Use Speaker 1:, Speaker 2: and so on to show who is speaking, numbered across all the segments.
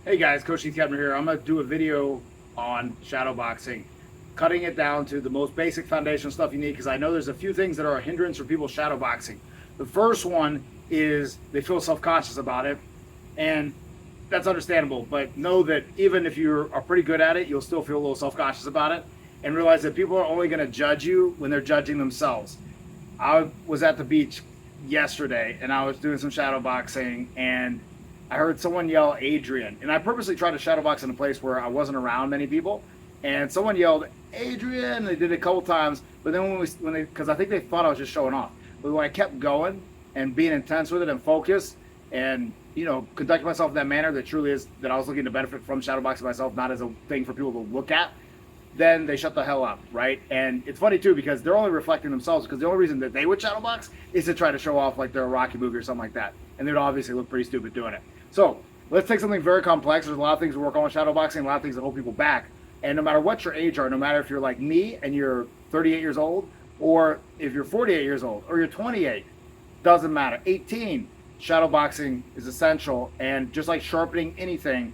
Speaker 1: Hey guys, Coach Keith Keppner here. I'm going to do a video on shadowboxing, cutting it down to the most basic foundational stuff you need, because I know there's a few things that are a hindrance for people shadowboxing. The first one is they feel self-conscious about it, and that's understandable, but know that even if you are pretty good at it, you'll still feel a little self-conscious about it, and realize that people are only going to judge you when they're judging themselves. I was at the beach yesterday, and I was doing some shadowboxing, and I heard someone yell Adrian, and I purposely tried to shadowbox in a place where I wasn't around many people, and someone yelled Adrian. They did it a couple times, but then because I think they thought I was just showing off. But when I kept going and being intense with it and focused, and conducting myself in that manner that truly is that I was looking to benefit from shadowboxing myself, not as a thing for people to look at, then they shut the hell up, right? And it's funny too, because they're only reflecting themselves, because the only reason that they would shadowbox is to try to show off like they're a Rocky movie or something like that, and they'd obviously look pretty stupid doing it. So let's take something very complex. There's a lot of things to work on with shadowboxing, a lot of things that hold people back. And no matter what your age are, no matter if you're like me and you're 38 years old, or if you're 48 years old, or you're 28, doesn't matter. 18, shadowboxing is essential. And just like sharpening anything,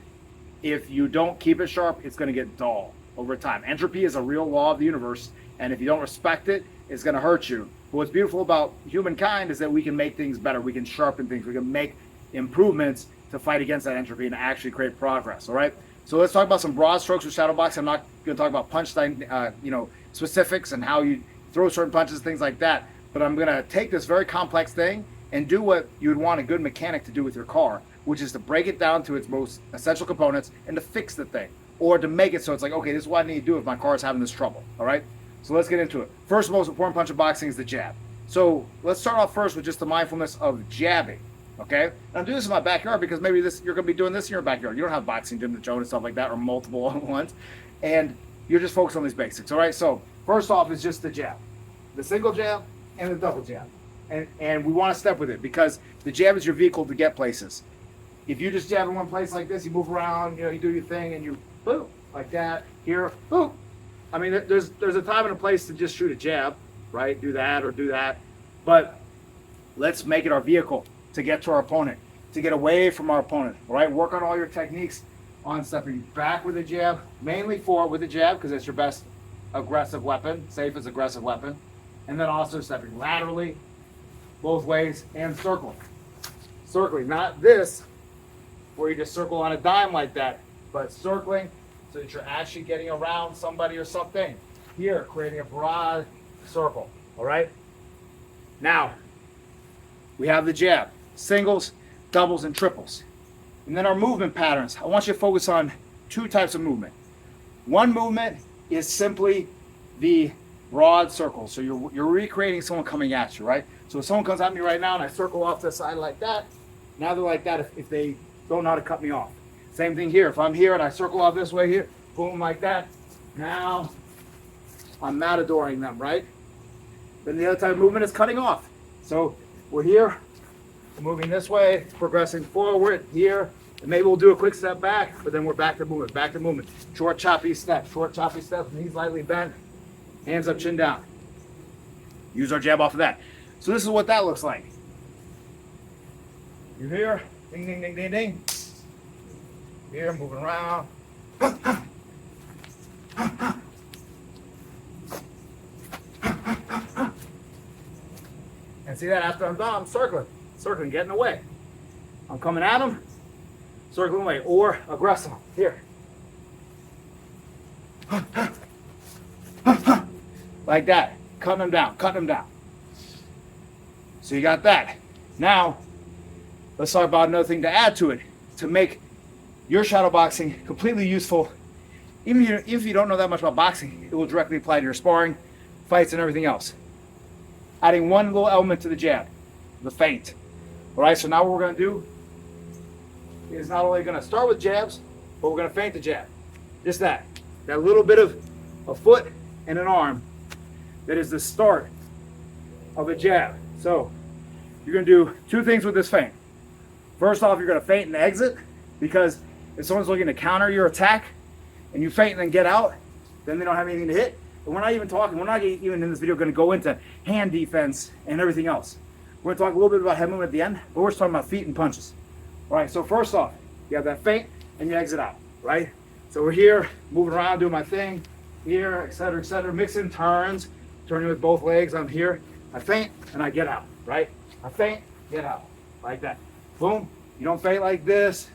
Speaker 1: if you don't keep it sharp, it's going to get dull over time. Entropy is a real law of the universe, and if you don't respect it, it's going to hurt you. But what's beautiful about humankind is that we can make things better. We can sharpen things. We can make improvements to fight against that entropy and actually create progress. All right, so let's talk about some broad strokes with shadowboxing. I'm not going to talk about punch specifics and how you throw certain punches, things like that, but I'm going to take this very complex thing and do what you would want a good mechanic to do with your car, which is to break it down to its most essential components and to fix the thing, or to make it so it's like, okay, this is what I need to do if my car is having this trouble. All right, so let's get into it. First most important punch of boxing is the jab. So let's start off first with just the mindfulness of jabbing. Okay, and I'm doing this in my backyard because maybe you're going to be doing this in your backyard. You don't have boxing gym to show and stuff like that, or multiple ones, and you're just focused on these basics. All right, so first off is just the jab, the single jab and the double jab, and we want to step with it because the jab is your vehicle to get places. If you just jab in one place like this, you move around, you do your thing, and you boom like that here, boom. I mean, there's a time and a place to just shoot a jab, right? Do that or do that, but let's make it our vehicle to get to our opponent, to get away from our opponent, all right? Work on all your techniques on stepping back with a jab, mainly forward with a jab, because it's your best aggressive weapon, safest aggressive weapon, and then also stepping laterally, both ways, and circling. Circling, not this, where you just circle on a dime like that, but circling so that you're actually getting around somebody or something. Here, creating a broad circle, all right? Now, we have the jab. Singles, doubles, and triples. And then our movement patterns. I want you to focus on two types of movement. One movement is simply the broad circle. So you're recreating someone coming at you, right? So if someone comes at me right now and I circle off the side like that, now they're like that if they don't know how to cut me off. Same thing here. If I'm here and I circle off this way here, boom, like that, now I'm matadoring them, right? Then the other type of movement is cutting off. So we're here, moving this way, progressing forward here, and maybe we'll do a quick step back, but then we're back to movement, Short, choppy steps, knees lightly bent, hands up, chin down. Use our jab off of that. So this is what that looks like. You're here, ding, ding, ding, ding, ding. Here, moving around. And see that after I'm done, I'm circling, getting away. I'm coming at them, circling away, or aggressive. Here. Like that, cutting them down. So you got that. Now, let's talk about another thing to add to it, to make your shadowboxing completely useful. Even if you don't know that much about boxing, it will directly apply to your sparring, fights, and everything else. Adding one little element to the jab, the feint. All right, so now what we're going to do is not only going to start with jabs, but we're going to feint the jab. Just that little bit of a foot and an arm that is the start of a jab. So you're going to do two things with this feint. First off, you're going to feint and exit, because if someone's looking to counter your attack and you feint and then get out, then they don't have anything to hit. But we're not even in this video going to go into hand defense and everything else. We're going to talk a little bit about head movement at the end, but we're just talking about feet and punches. All right, so first off, you have that feint, and you exit out, right? So we're here, moving around, doing my thing, here, etc., mixing turns, turning with both legs. I'm here, I feint, and I get out, right? I feint, get out, like that. Boom. You don't feint like this.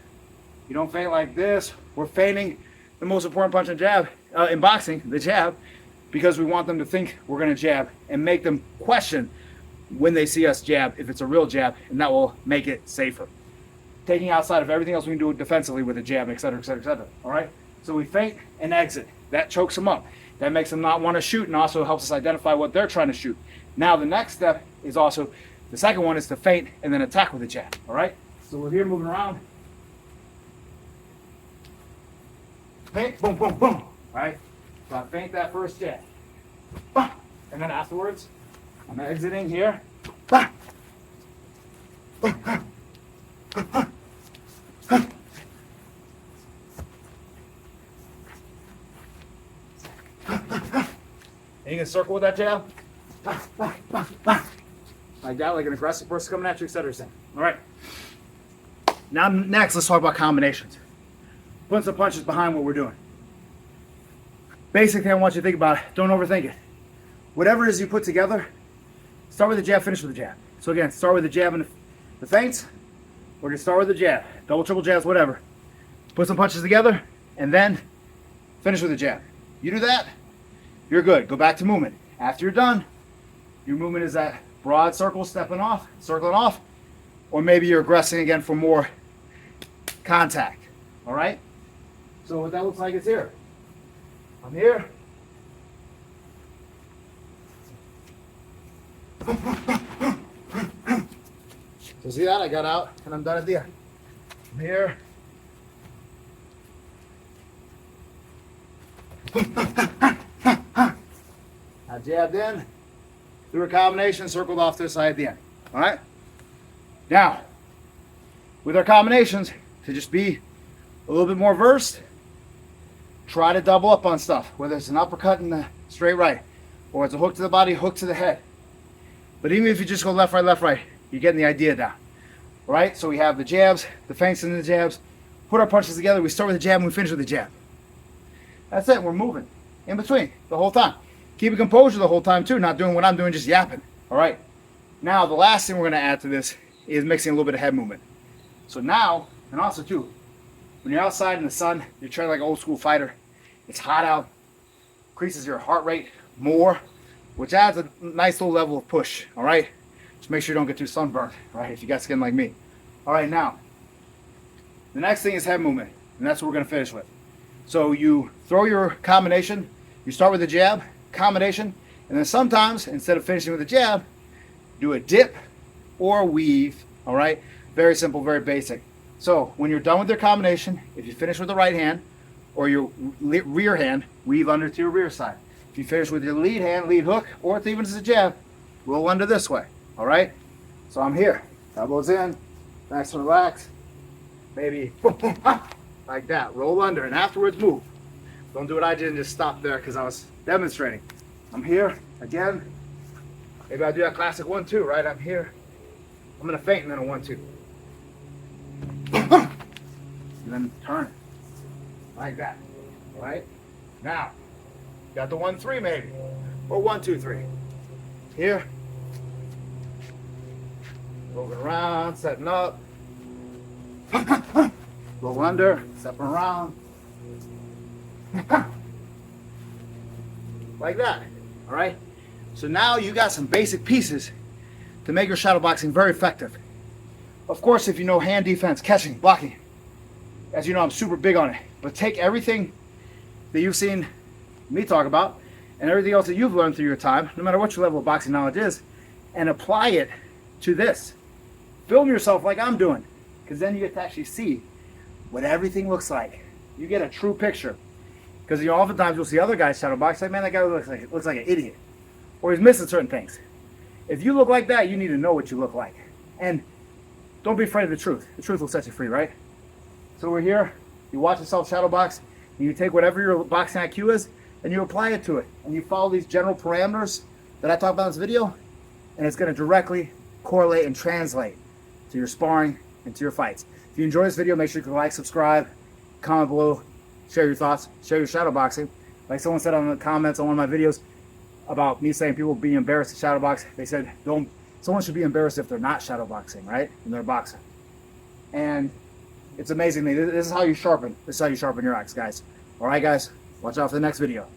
Speaker 1: You don't feint like this. We're feinting the most important punch in jab, in boxing, the jab, because we want them to think we're going to jab and make them question when they see us jab if it's a real jab, and that will make it safer. Taking outside of everything else we can do defensively with a jab, etc., all right? So we feint and exit. That chokes them up. That makes them not want to shoot and also helps us identify what they're trying to shoot. Now the next step is also, the second one is to feint and then attack with a jab, all right? So we're here moving around. Feint, boom, boom, boom, right? So I feint that first jab. And then afterwards, I'm exiting here. And you can circle with that jab. Like that, like an aggressive person coming at you, etc. All right. Now next, let's talk about combinations. Putting some punches behind what we're doing. Basic thing I want you to think about, don't overthink it. Whatever it is you put together, start with the jab, finish with the jab. So again, start with the jab and the feints. We're gonna start with the jab. Double, triple jabs, whatever. Put some punches together, and then finish with the jab. You do that, you're good. Go back to movement. After you're done, your movement is that broad circle, stepping off, circling off, or maybe you're aggressing again for more contact, all right? So what that looks like is here. I'm here. So see that? I got out and I'm done at the end. I'm here. I jabbed in, threw a combination, circled off to the side at the end. All right? Now, with our combinations, to just be a little bit more versed, try to double up on stuff, whether it's an uppercut in the straight right, or it's a hook to the body, hook to the head. But even if you just go left, right, you're getting the idea down. All right? So we have the jabs, the feints and the jabs, put our punches together, we start with the jab and we finish with the jab. That's it, we're moving in between the whole time. Keep a composure the whole time too, not doing what I'm doing, just yapping. All right? Now, the last thing we're gonna add to this is mixing a little bit of head movement. So now, and also too, when you're outside in the sun, you're training like an old school fighter, it's hot out, increases your heart rate more, which adds a nice little level of push, all right? Just make sure you don't get too sunburned, right, if you got skin like me. All right, now, the next thing is head movement, and that's what we're gonna finish with. So you throw your combination, you start with the jab, combination, and then sometimes, instead of finishing with a jab, do a dip or a weave, all right? Very simple, very basic. So when you're done with your combination, if you finish with the right hand or your rear hand, weave under to your rear side. If you finish with your lead hand, lead hook, or if even as a jab, roll under this way, all right? So I'm here, elbows in, nice and relaxed, maybe like that, roll under, and afterwards move. Don't do what I did and just stop there because I was demonstrating. I'm here, again, maybe I do that classic 1-2, right? I'm here, I'm gonna feint and then a 1-2. And then turn it, like that, all right? Now, got the 1-3 maybe, or 1-2-3. Here, moving around, setting up, roll under, stepping around, like that, all right? So now you got some basic pieces to make your shadowboxing very effective. Of course, if you know hand defense, catching, blocking, as you know, I'm super big on it. But take everything that you've seen me talk about and everything else that you've learned through your time, no matter what your level of boxing knowledge is, and apply it to this. Film yourself like I'm doing, because then you get to actually see what everything looks like. You get a true picture. Because you know, oftentimes you'll see other guys shadowbox, like, man, that guy looks like an idiot. Or he's missing certain things. If you look like that, you need to know what you look like. And don't be afraid of the truth. The truth will set you free, right? So we're here, you watch yourself shadowbox, and you take whatever your boxing IQ is, and you apply it to it. And you follow these general parameters that I talk about in this video, and it's gonna directly correlate and translate to your sparring and to your fights. If you enjoy this video, make sure you like, subscribe, comment below, share your thoughts, share your shadowboxing. Like someone said on the comments on one of my videos about me saying people being embarrassed to shadowbox, they said someone should be embarrassed if they're not shadowboxing, right? And they're boxing. And it's amazing. This is how you sharpen. This is how you sharpen your axe, guys. All right, guys. Watch out for the next video.